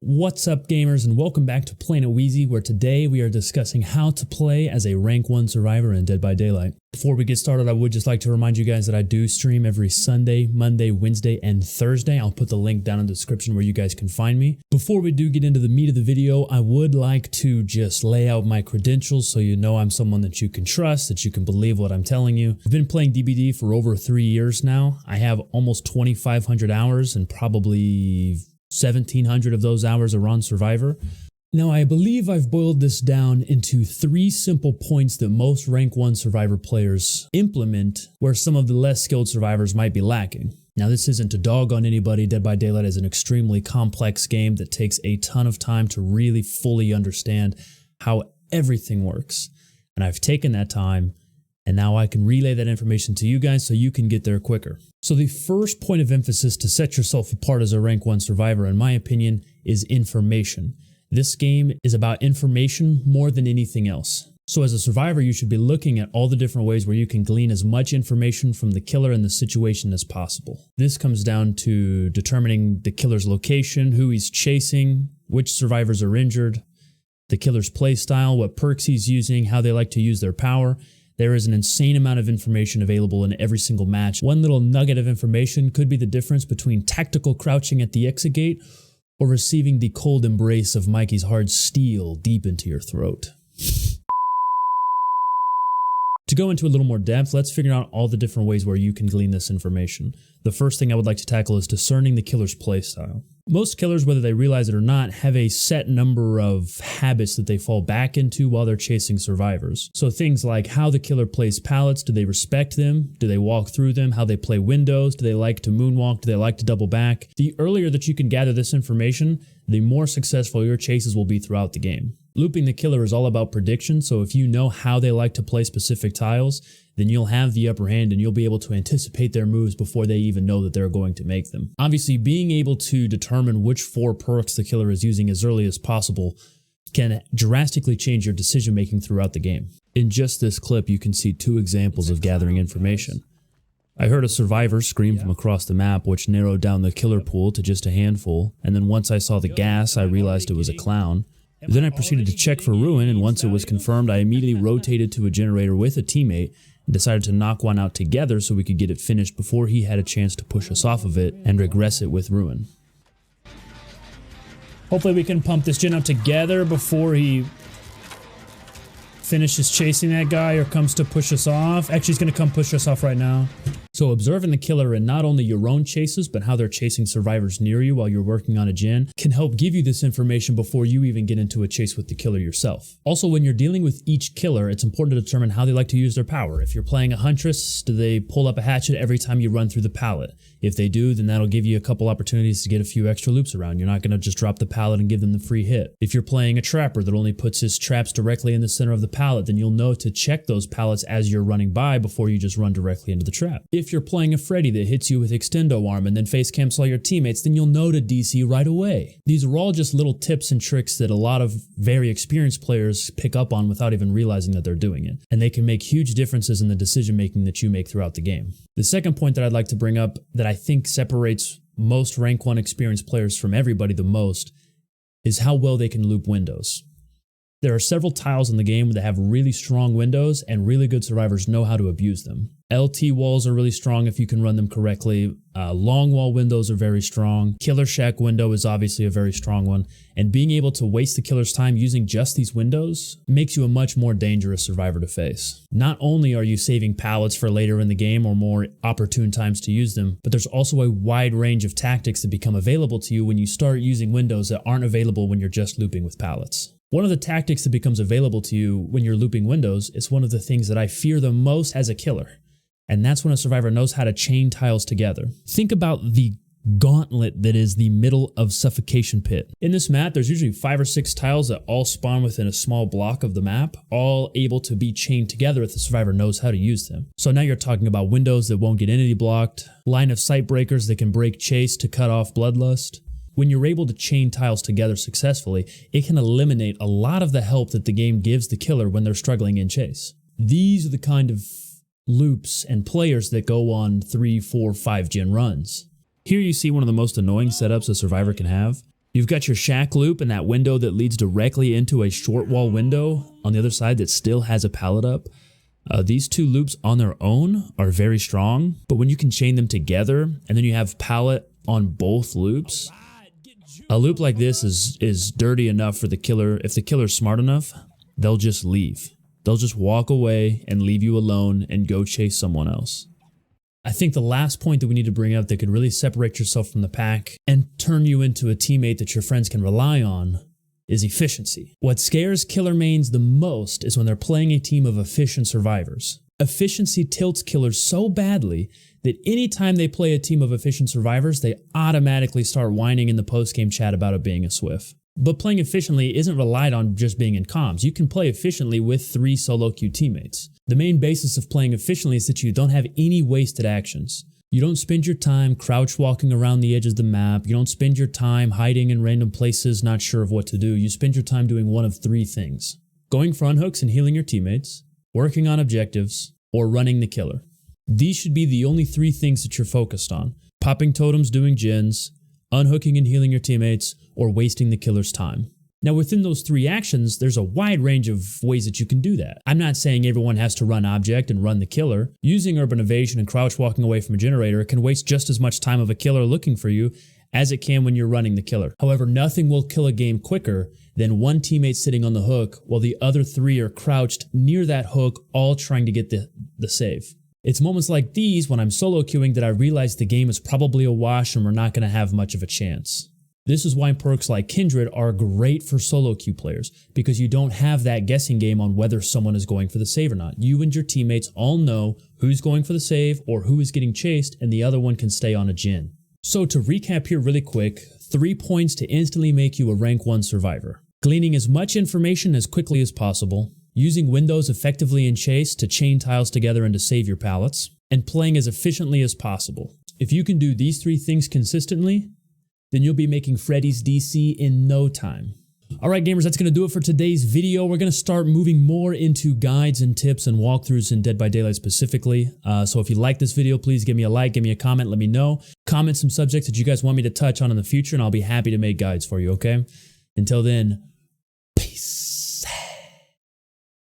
What's up, gamers, and welcome back to Plain It Wheezy, where today we are discussing how to play as a rank 1 survivor in Dead by Daylight. Before we get started, I would just like to remind you guys that I do stream every Sunday, Monday, Wednesday, and Thursday. I'll put the link down in the description where you guys can find me. Before we do get into the meat of the video, I would like to just lay out my credentials so you know I'm someone that you can trust, that you can believe what I'm telling you. I've been playing DBD for over 3 years now. I have almost 2,500 hours and probably 1,700 of those hours are on Survivor. Now, I believe I've boiled this down into 3 simple points that most rank 1 Survivor players implement where some of the less skilled survivors might be lacking. Now, this isn't to dog on anybody. Dead by Daylight is an extremely complex game that takes a ton of time to really fully understand how everything works. And I've taken that time, and now I can relay that information to you guys so you can get there quicker. So the first point of emphasis to set yourself apart as a rank 1 survivor, in my opinion, is information. This game is about information more than anything else. So as a survivor, you should be looking at all the different ways where you can glean as much information from the killer and the situation as possible. This comes down to determining the killer's location, who he's chasing, which survivors are injured, the killer's playstyle, what perks he's using, how they like to use their power. There is an insane amount of information available in every single match. One little nugget of information could be the difference between tactical crouching at the exit gate or receiving the cold embrace of Mikey's hard steel deep into your throat. To go into a little more depth, let's figure out all the different ways where you can glean this information. The first thing I would like to tackle is discerning the killer's playstyle. Most killers, whether they realize it or not, have a set number of habits that they fall back into while they're chasing survivors. So things like how the killer plays pallets, do they respect them? Do they walk through them? How they play windows? Do they like to moonwalk? Do they like to double back? The earlier that you can gather this information, the more successful your chases will be throughout the game. Looping the killer is all about prediction, so if you know how they like to play specific tiles, then you'll have the upper hand and you'll be able to anticipate their moves before they even know that they're going to make them. Obviously, being able to determine which 4 perks the killer is using as early as possible can drastically change your decision making throughout the game. In just this clip, you can see 2 examples of gathering information. I heard a survivor scream from across the map, which narrowed down the killer pool to just a handful, and then once I saw the gas, I realized it was a clown. Then I proceeded to check for ruin, and once it was confirmed, I immediately rotated to a generator with a teammate and decided to knock one out together so we could get it finished before he had a chance to push us off of it and regress it with ruin. Hopefully we can pump this gen up together before he finishes chasing that guy or comes to push us off. Actually, he's going to come push us off right now. So observing the killer in not only your own chases, but how they're chasing survivors near you while you're working on a gen can help give you this information before you even get into a chase with the killer yourself. Also, when you're dealing with each killer, it's important to determine how they like to use their power. If you're playing a huntress, do they pull up a hatchet every time you run through the pallet? If they do, then that'll give you a couple opportunities to get a few extra loops around. You're not going to just drop the pallet and give them the free hit. If you're playing a trapper that only puts his traps directly in the center of the pallet, then you'll know to check those pallets as you're running by before you just run directly into the trap. If you're playing a Freddy that hits you with extendo arm and then face camps all your teammates, then you'll know to DC right away. These are all just little tips and tricks that a lot of very experienced players pick up on without even realizing that they're doing it. And they can make huge differences in the decision making that you make throughout the game. The second point that I'd like to bring up that I think separates most rank 1 experienced players from everybody the most is how well they can loop windows. There are several tiles in the game that have really strong windows, and really good survivors know how to abuse them. LT walls are really strong if you can run them correctly. Long wall windows are very strong. Killer shack window is obviously a very strong one. And being able to waste the killer's time using just these windows makes you a much more dangerous survivor to face. Not only are you saving pallets for later in the game or more opportune times to use them, but there's also a wide range of tactics that become available to you when you start using windows that aren't available when you're just looping with pallets. One of the tactics that becomes available to you when you're looping windows is one of the things that I fear the most as a killer. And that's when a survivor knows how to chain tiles together. Think about the gauntlet that is the middle of suffocation pit. In this map, there's usually 5 or 6 tiles that all spawn within a small block of the map, all able to be chained together if the survivor knows how to use them. So now you're talking about windows that won't get entity blocked, line of sight breakers that can break chase to cut off bloodlust. When you're able to chain tiles together successfully, it can eliminate a lot of the help that the game gives the killer when they're struggling in chase. These are the kind of loops and players that go on 3, 4, 5 gen runs. Here you see one of the most annoying setups a survivor can have. You've got your shack loop and that window that leads directly into a short wall window on the other side that still has a pallet up. These two loops on their own are very strong, but when you can chain them together and then you have pallet on both loops, a loop like this is dirty enough for the killer. If the killer's smart enough, they'll just leave. They'll just walk away and leave you alone and go chase someone else. I think the last point that we need to bring up that could really separate yourself from the pack and turn you into a teammate that your friends can rely on is efficiency. What scares killer mains the most is when they're playing a team of efficient survivors. Efficiency tilts killers so badly that anytime they play a team of efficient survivors, they automatically start whining in the post-game chat about it being a swift. But playing efficiently isn't relied on just being in comms. You can play efficiently with 3 solo queue teammates. The main basis of playing efficiently is that you don't have any wasted actions. You don't spend your time crouch walking around the edge of the map. You don't spend your time hiding in random places, not sure of what to do. You spend your time doing one of 3 things: going front hooks and healing your teammates, working on objectives, or running the killer. These should be the only 3 things that you're focused on: popping totems, doing gens, unhooking and healing your teammates, or wasting the killer's time. Now within those 3 actions, there's a wide range of ways that you can do that. I'm not saying everyone has to run object and run the killer. Using urban evasion and crouch walking away from a generator can waste just as much time of a killer looking for you as it can when you're running the killer. However, nothing will kill a game quicker than one teammate sitting on the hook while the other 3 are crouched near that hook, all trying to get the save. It's moments like these when I'm solo queuing that I realize the game is probably a wash and we're not going to have much of a chance. This is why perks like Kindred are great for solo queue players, because you don't have that guessing game on whether someone is going for the save or not. You and your teammates all know who's going for the save or who is getting chased, and the other one can stay on a gen. So to recap here really quick, 3 points to instantly make you a rank 1 survivor: gleaning as much information as quickly as possible, using windows effectively in chase to chain tiles together and to save your pallets, and playing as efficiently as possible. If you can do these 3 things consistently, then you'll be making Freddy's DC in no time. Alright gamers, that's going to do it for today's video. We're going to start moving more into guides and tips and walkthroughs in Dead by Daylight specifically. So if you like this video, please give me a like, give me a comment, let me know. Comment some subjects that you guys want me to touch on in the future and I'll be happy to make guides for you, okay? Until then,